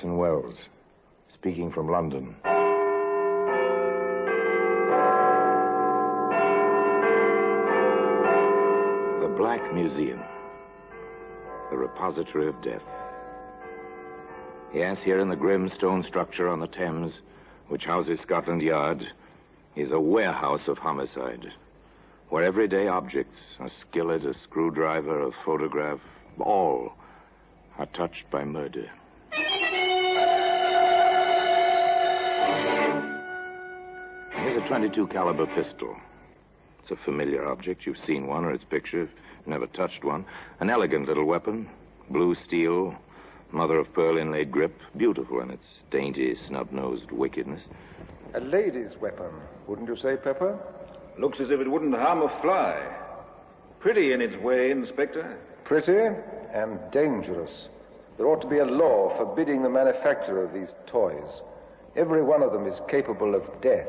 Orson Welles, speaking from London. The Black Museum, the repository of death. Yes, here in the grim stone structure on the Thames, which houses Scotland Yard, is a warehouse of homicide, where everyday objects, a skillet, a screwdriver, a photograph, all are touched by murder. Here's a .22 caliber pistol. It's a familiar object. You've seen one or its picture. Never touched one. An elegant little weapon. Blue steel, mother-of-pearl inlaid grip. Beautiful in its dainty, snub-nosed wickedness. A lady's weapon, wouldn't you say, Pepper? Looks as if it wouldn't harm a fly. Pretty in its way, Inspector. Pretty and dangerous. There ought to be a law forbidding the manufacture of these toys. Every one of them is capable of death.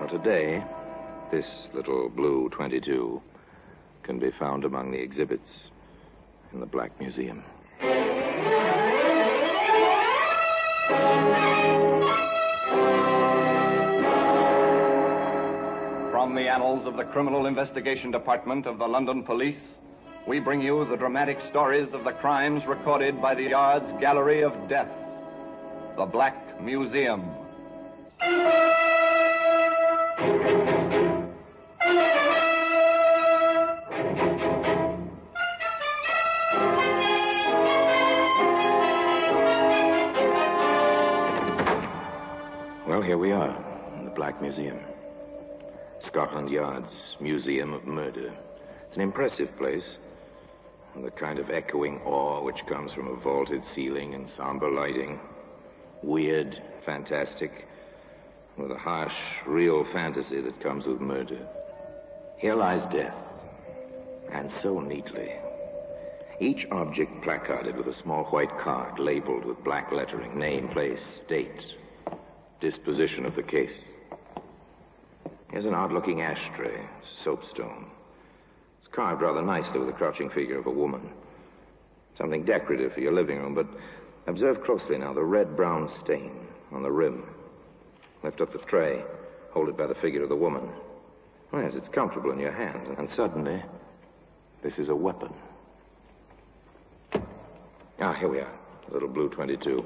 Well, today, this little blue .22 can be found among the exhibits in the Black Museum. From the annals of the Criminal Investigation Department of the London Police, we bring you the dramatic stories of the crimes recorded by the Yard's Gallery of Death, the Black Museum. Well, here we are in the Black Museum. Scotland Yard's Museum of Murder. It's an impressive place. The kind of echoing awe which comes from a vaulted ceiling and somber lighting. Weird, fantastic, with a harsh, real fantasy that comes with murder. Here lies death, and so neatly. Each object placarded with a small white card labeled with black lettering, name, place, date, disposition of the case. Here's an odd-looking ashtray, soapstone. It's carved rather nicely with the crouching figure of a woman. Something decorative for your living room, but observe closely now the red-brown stain on the rim. Lift up the tray, hold it by the figure of the woman. Oh, yes, it's comfortable in your hand, and suddenly, this is a weapon. Ah, here we are, the little blue .22.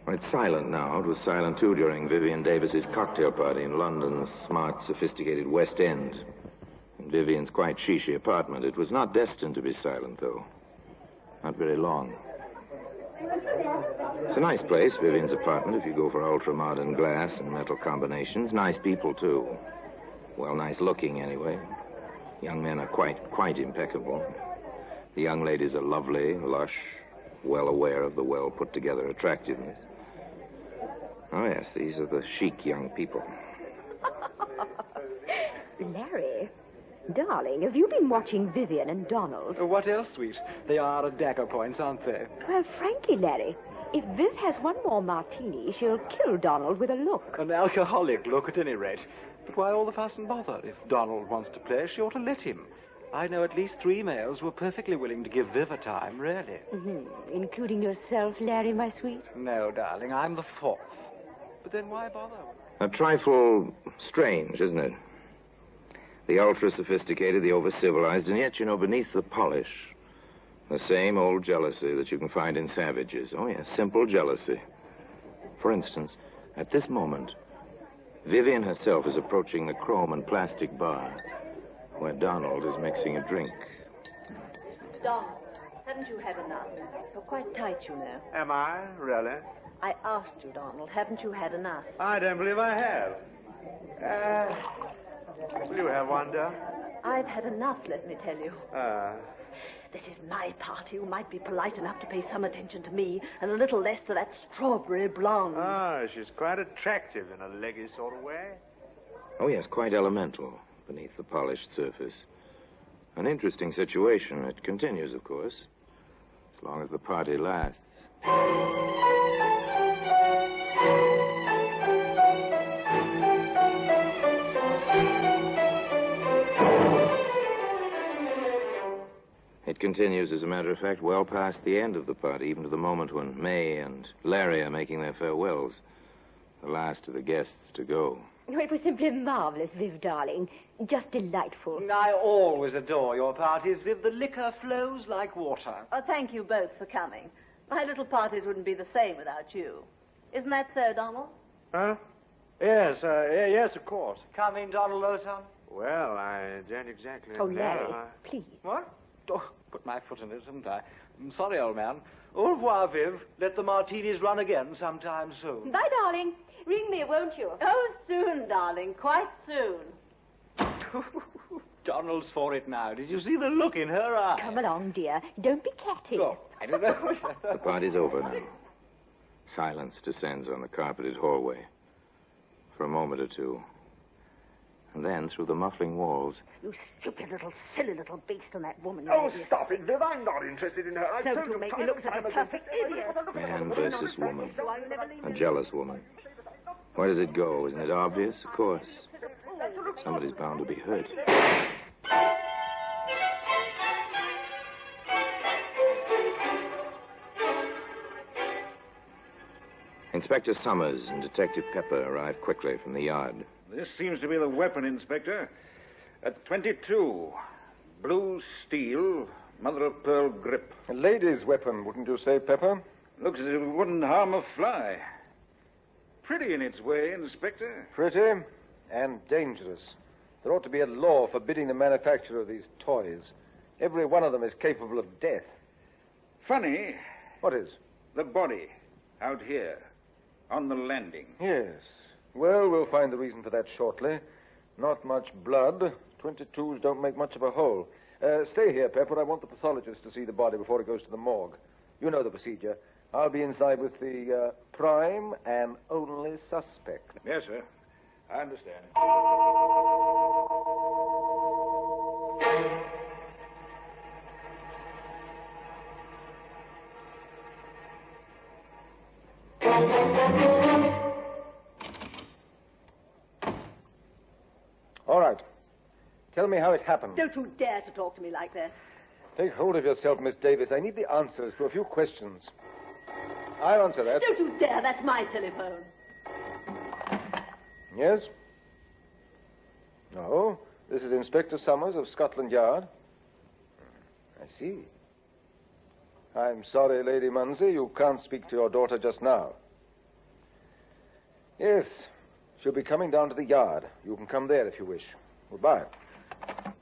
Well, it's silent now. It was silent, too, during Vivian Davis's cocktail party in London's smart, sophisticated West End. In Vivian's quite chic apartment. It was not destined to be silent, though. Not very long. It's a nice place, Vivian's apartment, if you go for ultra-modern glass and metal combinations. Nice people, too. Well, nice looking, anyway. Young men are quite impeccable. The young ladies are lovely, lush, well aware of the well-put-together attractiveness. Oh, yes, these are the chic young people. Larry, darling, have you been watching Vivian and Donald? What else, sweet? They are at dagger points, aren't they? Well, frankly, Larry, if Viv has one more martini, she'll kill Donald with a look. An alcoholic look, at any rate. But why all the fuss and bother? If Donald wants to play, she ought to let him. I know at least 3 males who are perfectly willing to give Viv a time, really. Mm-hmm. Including yourself, Larry, my sweet? No, darling, I'm the 4th. But then why bother? A trifle strange, isn't it? The ultra-sophisticated, the over-civilized, and yet, beneath the polish, the same old jealousy that you can find in savages. Oh, yes, simple jealousy. For instance, at this moment, Vivian herself is approaching the chrome and plastic bar where Donald is mixing a drink. Donald, haven't you had enough? You're quite tight, you know. Am I? Really? I asked you, Donald, haven't you had enough? I don't believe I have. Will you have one, dear? I've had enough, let me tell you. This is my party. You might be polite enough to pay some attention to me and a little less to that strawberry blonde. Oh, she's quite attractive in a leggy sort of way. Oh, yes, quite elemental beneath the polished surface. An interesting situation. It continues, of course, as long as the party lasts. It It continues, as a matter of fact, well past the end of the party, even to the moment when May and Larry are making their farewells. The last of the guests to go. Oh, it was simply marvelous, Viv, darling. Just delightful. I always adore your parties, Viv. The liquor flows like water. Oh, thank you both for coming. My little parties wouldn't be the same without you. Isn't that so, Donald? Huh? Yes, yes, of course. Come in, Donald, old son. Well, I don't exactly Oh, know. Larry, please. What? Oh, put my foot in it, haven't I? I'm sorry, old man. Au revoir, Viv. Let the martinis run again sometime soon. Bye, darling. Ring me, won't you? Oh, soon, darling. Quite soon. Donald's for it now. Did you see the look in her eye? Come along, dear. Don't be catty. Oh, I don't know. The party's over now. Silence descends on the carpeted hallway. For a moment or two. And then, through the muffling walls... You stupid little, silly little beast on that woman. Oh, stop it, Viv. I'm not interested in her. I've Don't told you you make time me look and such a time again. perfect idiot. Man versus woman. A jealous woman. Where does it go? Isn't it obvious? Of course. Somebody's bound to be hurt. Inspector Summers and Detective Pepper arrived quickly from the yard. This seems to be the weapon, Inspector. A .22. Blue steel, mother-of-pearl grip. A lady's weapon, wouldn't you say, Pepper? Looks as if it wouldn't harm a fly. Pretty in its way, Inspector. Pretty and dangerous. There ought to be a law forbidding the manufacture of these toys. Every one of them is capable of death. Funny, What is? the body out here on the landing. Yes. Well, we'll find the reason for that shortly. Not much blood. 22s don't make much of a hole. Stay here, Pepper. I want the pathologist to see the body before it goes to the morgue. You know the procedure. I'll be inside with the prime and only suspect. Yes, sir. I understand. All right. Tell me how it happened. Don't you dare to talk to me like that. Take hold of yourself, Miss Davis. I need the answers to a few questions. I'll answer that. Don't you dare. That's my telephone. Yes? No. This is Inspector Summers of Scotland Yard. I see. I'm sorry, Lady Munsey, you can't speak to your daughter just now. Yes, she'll be coming down to the yard. You can come there if you wish. Goodbye.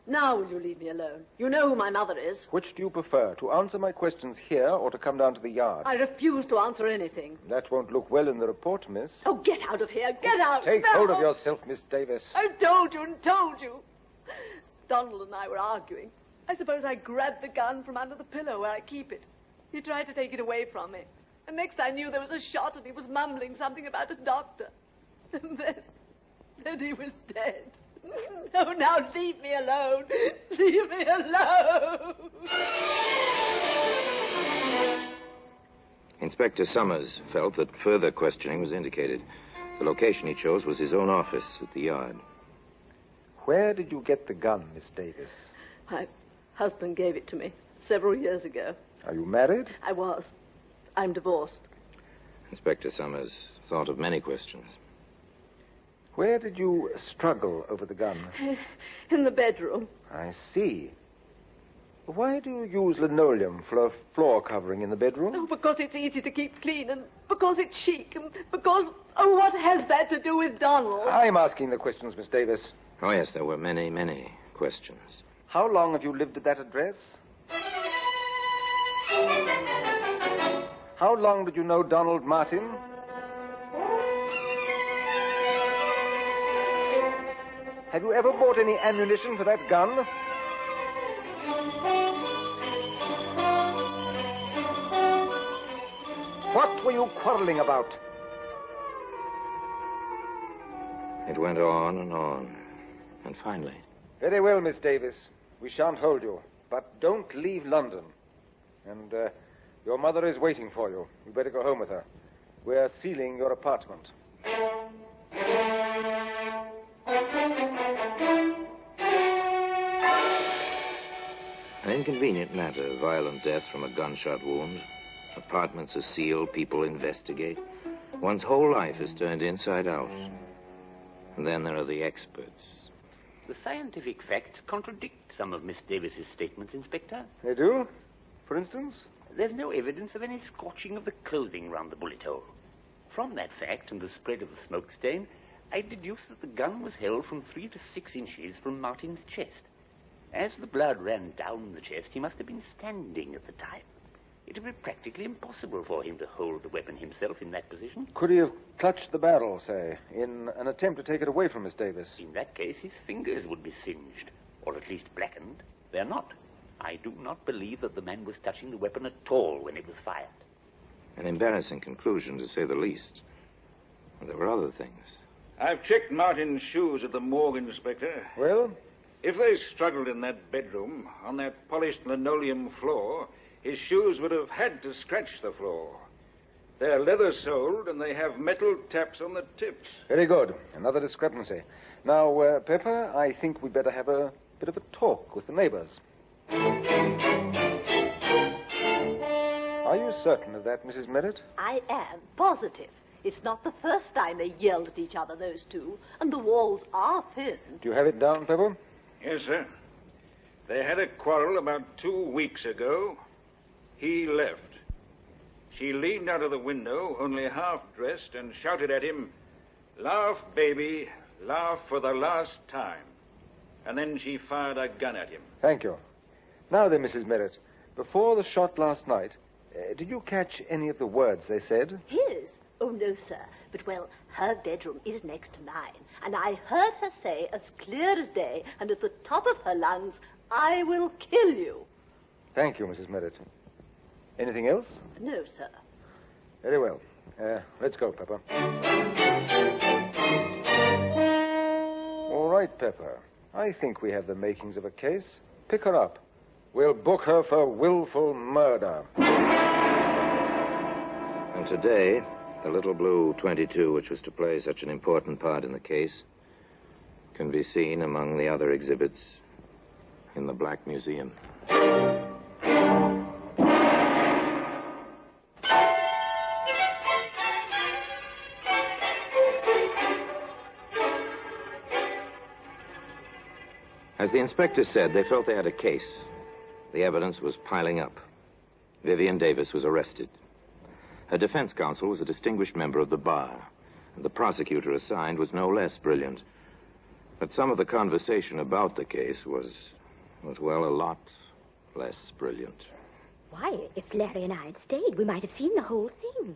Now will you leave me alone? You know who my mother is. Which do you prefer, to answer my questions here or to come down to the yard? I refuse to answer anything. That won't look well in the report, miss. Oh, get out of here. Get out. Take No. hold of yourself, Miss Davis. I've told you and told you. Donald and I were arguing. I suppose I grabbed the gun from under the pillow where I keep it. He tried to take it away from me. And next I knew there was a shot and he was mumbling something about a doctor. And then he was dead. Oh, now leave me alone. Leave me alone. Inspector Summers felt that further questioning was indicated. The location he chose was his own office at the yard. Where did you get the gun, Miss Davis? My husband gave it to me several years ago. Are you married? I was. I'm divorced. Inspector Summers thought of many questions. Where did you struggle over the gun? In the bedroom. I see. Why do you use linoleum for a floor covering in the bedroom? Oh, because it's easy to keep clean, and because it's chic, and because... Oh, what has that to do with Donald? I'm asking the questions, Miss Davis. Oh, yes, there were many, many questions. How long have you lived at that address? How long did you know Donald Martin? Have you ever bought any ammunition for that gun? What were you quarreling about? It went on and on. And finally... Very well, Miss Davis. We shan't hold you. But don't leave London. And your mother is waiting for you. You better go home with her. We're sealing your apartment. And in inconvenient matter. Violent death from a gunshot wound. Apartments are sealed. People investigate. One's whole life is turned inside out. And then there are the experts. The scientific facts contradict some of Miss Davis's statements, Inspector. They do? For instance? There's no evidence of any scorching of the clothing round the bullet hole. From that fact and the spread of the smoke stain, I deduce that the gun was held from 3 to 6 inches from Martin's chest. As the blood ran down the chest, he must have been standing at the time. It would be practically impossible for him to hold the weapon himself in that position. Could he have clutched the barrel, say, in an attempt to take it away from Miss Davis? In that case, his fingers would be singed, or at least blackened. They're not. I do not believe that the man was touching the weapon at all when it was fired. An embarrassing conclusion, to say the least. And there were other things. I've checked Martin's shoes at the morgue, Inspector. Well? If they struggled in that bedroom, on that polished linoleum floor, his shoes would have had to scratch the floor. They're leather-soled, and they have metal taps on the tips. Very good. Another discrepancy. Now, Pepper, I think we'd better have a bit of a talk with the neighbors. Are you certain of that, Mrs. Merritt? I am positive. It's not the first time they yelled at each other, those two, and the walls are thin. Do you have it down, Pepper? Yes, sir. They had a quarrel about 2 weeks ago. He left. She leaned out of the window, only half-dressed, and shouted at him, "Laugh, baby, laugh for the last time." And then she fired a gun at him. Thank you. Now then, Mrs. Merritt, before the shot last night, did you catch any of the words they said? His? Oh, no, sir. But, well, her bedroom is next to mine, and I heard her say, as clear as day, and at the top of her lungs, "I will kill you." Thank you, Mrs. Merritt. Anything else? No, sir. Very well. Let's go, Pepper. All right, Pepper. I think we have the makings of a case. Pick her up. We'll book her for willful murder. And today, the little blue 22, which was to play such an important part in the case, can be seen among the other exhibits in the Black Museum. As the inspector said, they felt they had a case. The evidence was piling up. Vivian Davis was arrested. Her defense counsel was a distinguished member of the bar, and the prosecutor assigned was no less brilliant. But some of the conversation about the case was, well, a lot less brilliant. Why, if Larry and I had stayed, we might have seen the whole thing.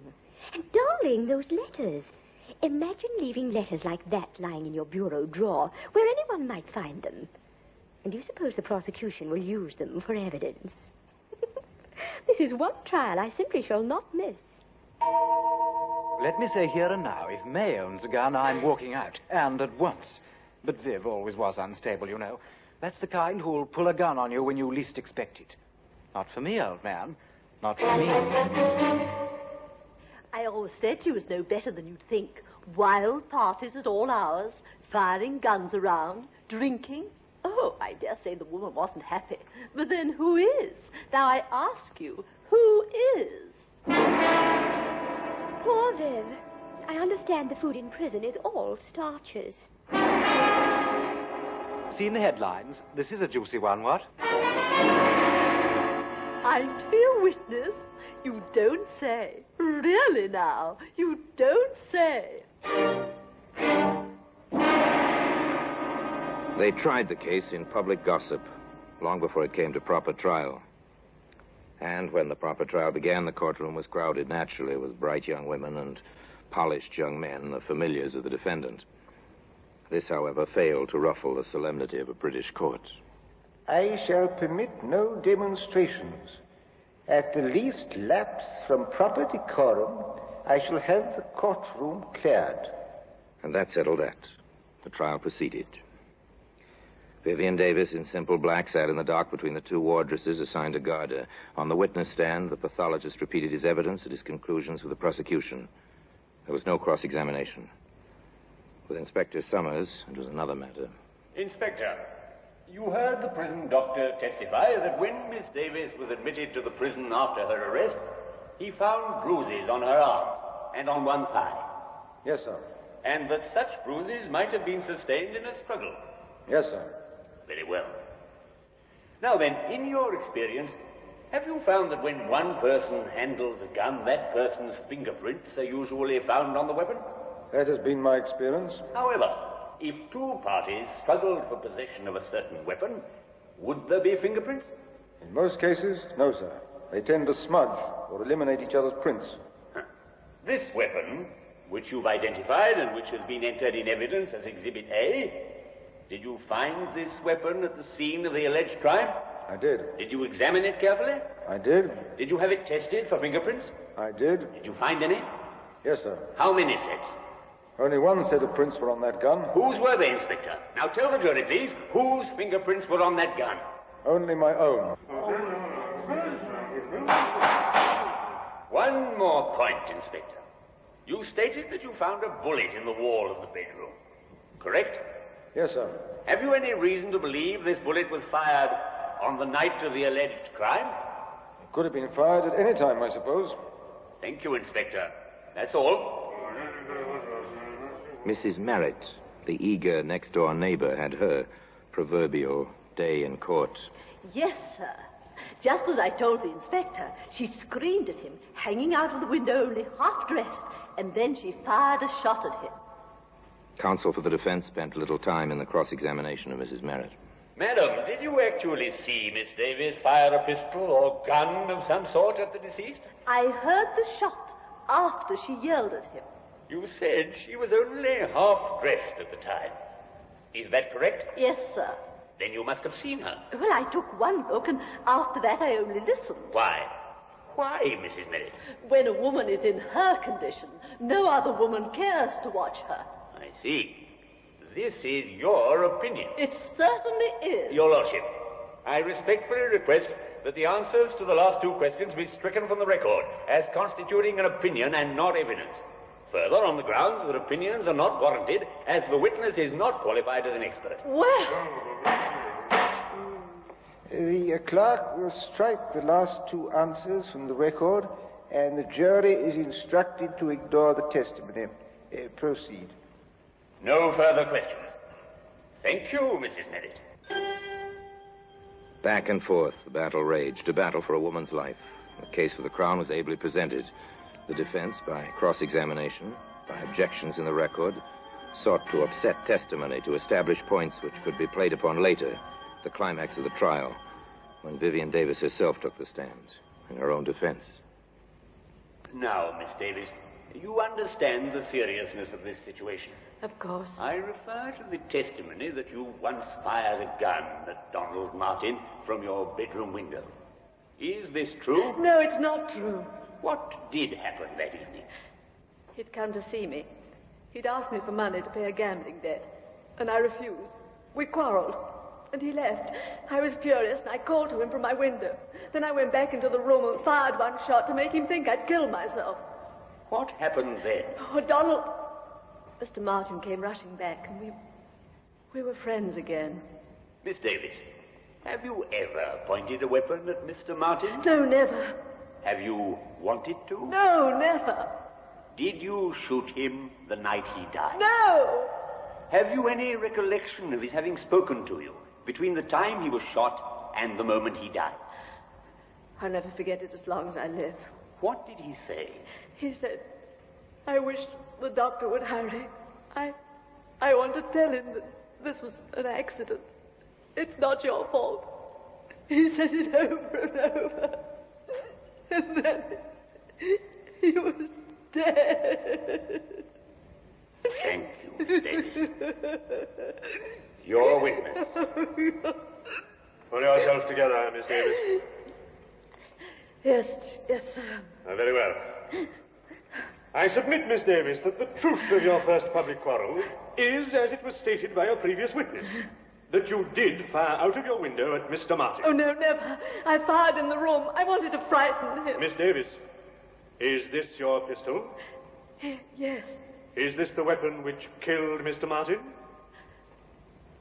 And, darling, those letters. Imagine leaving letters like that lying in your bureau drawer, where anyone might find them. And do you suppose the prosecution will use them for evidence? This is one trial I simply shall not miss. Let me say here and now, if May owns a gun, I'm walking out, and at once. But Viv always was unstable, you know. That's the kind who'll pull a gun on you when you least expect it. Not for me, old man. Not for me. I always said she was no better than you'd think. Wild parties at all hours, firing guns around, drinking. Oh, I dare say the woman wasn't happy. But then who is? Now I ask you, who is? Poor Viv. I understand the food in prison is all starches. Seen the headlines? This is a juicy one, what? I'm to be a witness? You don't say. Really now, you don't say. They tried the case in public gossip long before it came to proper trial. And when the proper trial began, the courtroom was crowded naturally with bright young women and polished young men, the familiars of the defendant. This, however, failed to ruffle the solemnity of a British court. I shall permit no demonstrations. At the least lapse from proper decorum, I shall have the courtroom cleared. And that settled that. The trial proceeded. Vivian Davis, in simple black, sat in the dock between the two wardresses assigned to guard her. On the witness stand, the pathologist repeated his evidence and his conclusions for the prosecution. There was no cross-examination. With Inspector Summers, it was another matter. Inspector, You heard the prison doctor testify that when Miss Davis was admitted to the prison after her arrest, he found bruises on her arms and on one thigh. Yes, sir. And that such bruises might have been sustained in a struggle. Yes, sir. Very well. Now then, in your experience, have you found that when one person handles a gun, that person's fingerprints are usually found on the weapon? That has been my experience. However, if two parties struggled for possession of a certain weapon, would there be fingerprints? In most cases, no, sir. They tend to smudge or eliminate each other's prints. This weapon, which you've identified and which has been entered in evidence as Exhibit A, did you find this weapon at the scene of the alleged crime? I did. Did you examine it carefully? I did. Did you have it tested for fingerprints? I did. Did you find any? Yes, sir. How many sets? Only one set of prints were on that gun. Whose were they, Inspector? Now tell the jury, please, whose fingerprints were on that gun? Only my own. One more point, Inspector. You stated that you found a bullet in the wall of the bedroom, correct? Yes, sir. Have you any reason to believe this bullet was fired on the night of the alleged crime? It could have been fired at any time, I suppose. Thank you, Inspector. That's all. Mrs. Merritt, the eager next-door neighbor, had her proverbial day in court. Yes, sir. Just as I told the inspector, she screamed at him, hanging out of the window only half-dressed, and then she fired a shot at him. Counsel for the defense spent little time in the cross-examination of Mrs. Merritt. Madam, did you actually see Miss Davis fire a pistol or gun of some sort at the deceased? I heard the shot after she yelled at him. You said she was only half-dressed at the time. Is that correct? Yes, sir. Then you must have seen her. Well, I took one look, and after that I only listened. Why? Why, Mrs. Merritt? When a woman is in her condition, no other woman cares to watch her. I see. This is your opinion. It certainly is. Your Lordship, I respectfully request that the answers to the last two questions be stricken from the record as constituting an opinion and not evidence. Further, on the grounds that opinions are not warranted, as the witness is not qualified as an expert. Well... The clerk will strike the last two answers from the record, and the jury is instructed to ignore the testimony. Proceed. No further questions. Thank you, Mrs. Merritt. Back and forth, the battle raged, a battle for a woman's life. The case for the Crown was ably presented. The defense, by cross-examination, by objections in the record, sought to upset testimony to establish points which could be played upon later, the climax of the trial, when Vivian Davis herself took the stand in her own defense. Now, Miss Davis, you understand the seriousness of this situation. Of course. I refer to the testimony that you once fired a gun at Donald Martin from your bedroom window. Is this true? No, it's not true. What did happen that evening? He'd come to see me. He'd asked me for money to pay a gambling debt, and I refused. We quarreled, and he left. I was furious, and I called to him from my window. Then I went back into the room and fired one shot to make him think I'd killed myself. What happened then? Oh, Donald... Mr. Martin came rushing back, and we were friends again. Miss Davis, have you ever pointed a weapon at Mr. Martin? No, never. Have you wanted to? No, never. Did you shoot him the night he died? No! Have you any recollection of his having spoken to you between the time he was shot and the moment he died? I'll never forget it as long as I live. What did he say? He said, I wish the doctor would hurry. I want to tell him that this was an accident. It's not your fault. He said it over and over. And then he was dead. Thank you, Miss Davis. Your witness. Pull yourself together, Miss Davis. Yes, sir. Very well. I submit, Miss Davis, that the truth of your first public quarrel is, as it was stated by a previous witness, that you did fire out of your window at Mr. Martin. Oh, no, never. I fired in the room. I wanted to frighten him. Miss Davis, is this your pistol? Yes. Is this the weapon which killed Mr. Martin?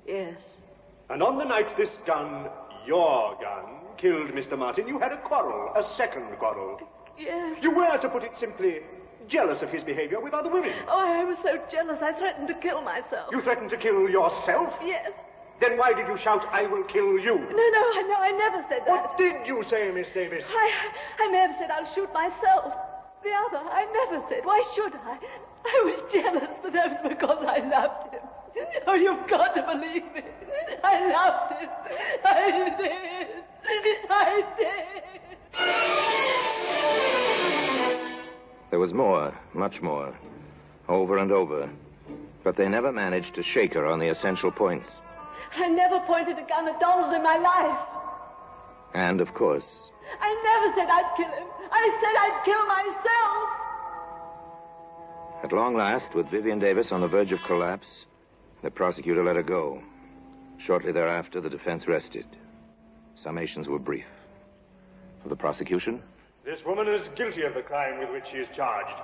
Yes. And on the night this gun, your gun, killed Mr. Martin, you had a quarrel, a second quarrel. Yes. You were, to put it simply, jealous of his behavior with other women. Oh, I was so jealous I threatened to kill myself. You threatened to kill yourself? Yes. Then why did you shout, "I will kill you"? No, I never said that. What did you say, Miss Davis? I may have said I'll shoot myself. The other, I never said. Why should I? I was jealous, but that was because I loved him. Oh, you've got to believe me. I loved him. I did. I did. There was more, much more, over and over. But they never managed to shake her on the essential points. I never pointed a gun at Donald in my life. And, of course, I never said I'd kill him. I said I'd kill myself. at long last, with Vivian Davis on the verge of collapse, the prosecutor let her go. Shortly thereafter, the defense rested. Summations were brief. For the prosecution? This woman is guilty of the crime with which she is charged.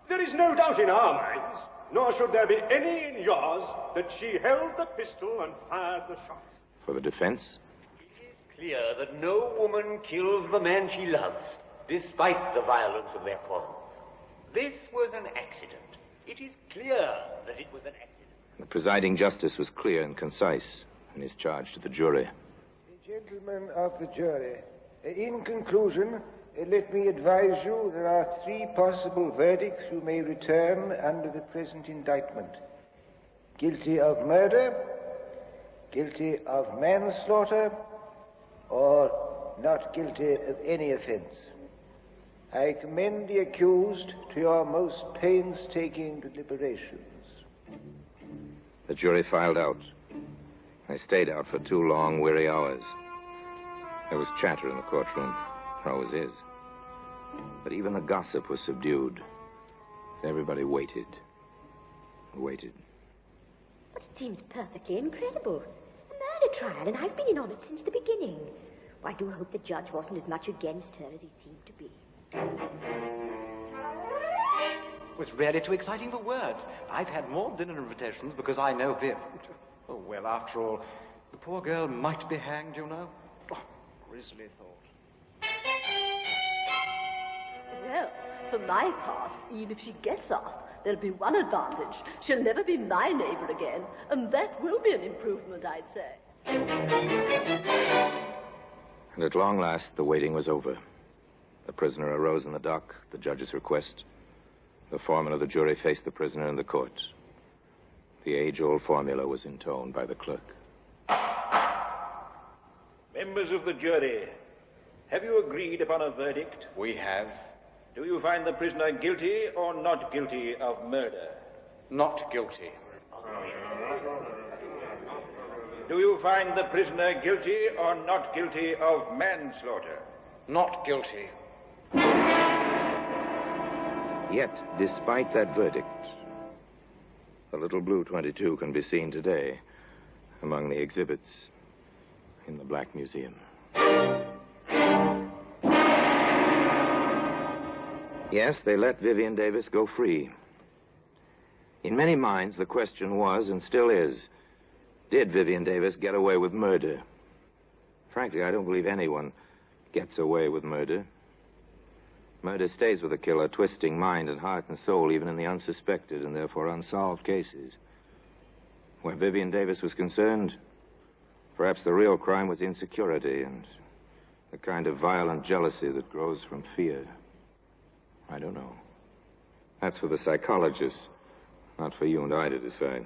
There is no doubt in our minds, nor should there be any in yours, that she held the pistol and fired the shot. For the defense? It is clear that no woman kills the man she loves, despite the violence of their quarrels. This was an accident. It is clear that it was an accident. The presiding justice was clear and concise in his charge to the jury. Gentlemen of the jury, in conclusion, let me advise you there are 3 possible verdicts you may return under the present indictment. Guilty of murder, guilty of manslaughter, or not guilty of any offense. I commend the accused to your most painstaking deliberations. The jury filed out. They stayed out for 2 long, weary hours. There was chatter in the courtroom. There always is. But even the gossip was subdued. Everybody waited. Waited. But it seems perfectly incredible. A murder trial, and I've been in on it since the beginning. Well, I do hope the judge wasn't as much against her as he seemed to be. It was really too exciting for words. I've had more dinner invitations because I know Viv. Oh, well, after all, the poor girl might be hanged, you know. Oh, grisly thought. Well, for my part, even if she gets off, there'll be one advantage. She'll never be my neighbor again, and that will be an improvement, I'd say. And at long last, the waiting was over. The prisoner arose in the dock, at the judge's request. The foreman of the jury faced the prisoner in the court. The age-old formula was intoned by the clerk. Members of the jury, have you agreed upon a verdict? We have. Do you find the prisoner guilty or not guilty of murder? Not guilty. Do you find the prisoner guilty or not guilty of manslaughter? Not guilty. Yet, despite that verdict, the little blue 22 can be seen today among the exhibits in the Black Museum. Yes, they let Vivian Davis go free. In many minds, the question was, and still is, did Vivian Davis get away with murder? Frankly, I don't believe anyone gets away with murder. Murder stays with a killer, twisting mind and heart and soul, even in the unsuspected and therefore unsolved cases. Where Vivian Davis was concerned, perhaps the real crime was insecurity and the kind of violent jealousy that grows from fear. I don't know. That's for the psychologists, not for you and I to decide.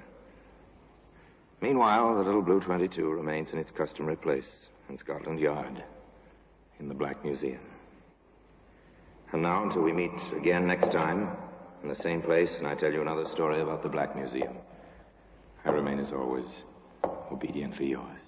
Meanwhile, the little blue 22 remains in its customary place in Scotland Yard, in the Black Museum. And now, until we meet again next time, in the same place, and I tell you another story about the Black Museum, I remain, as always, obedient for yours.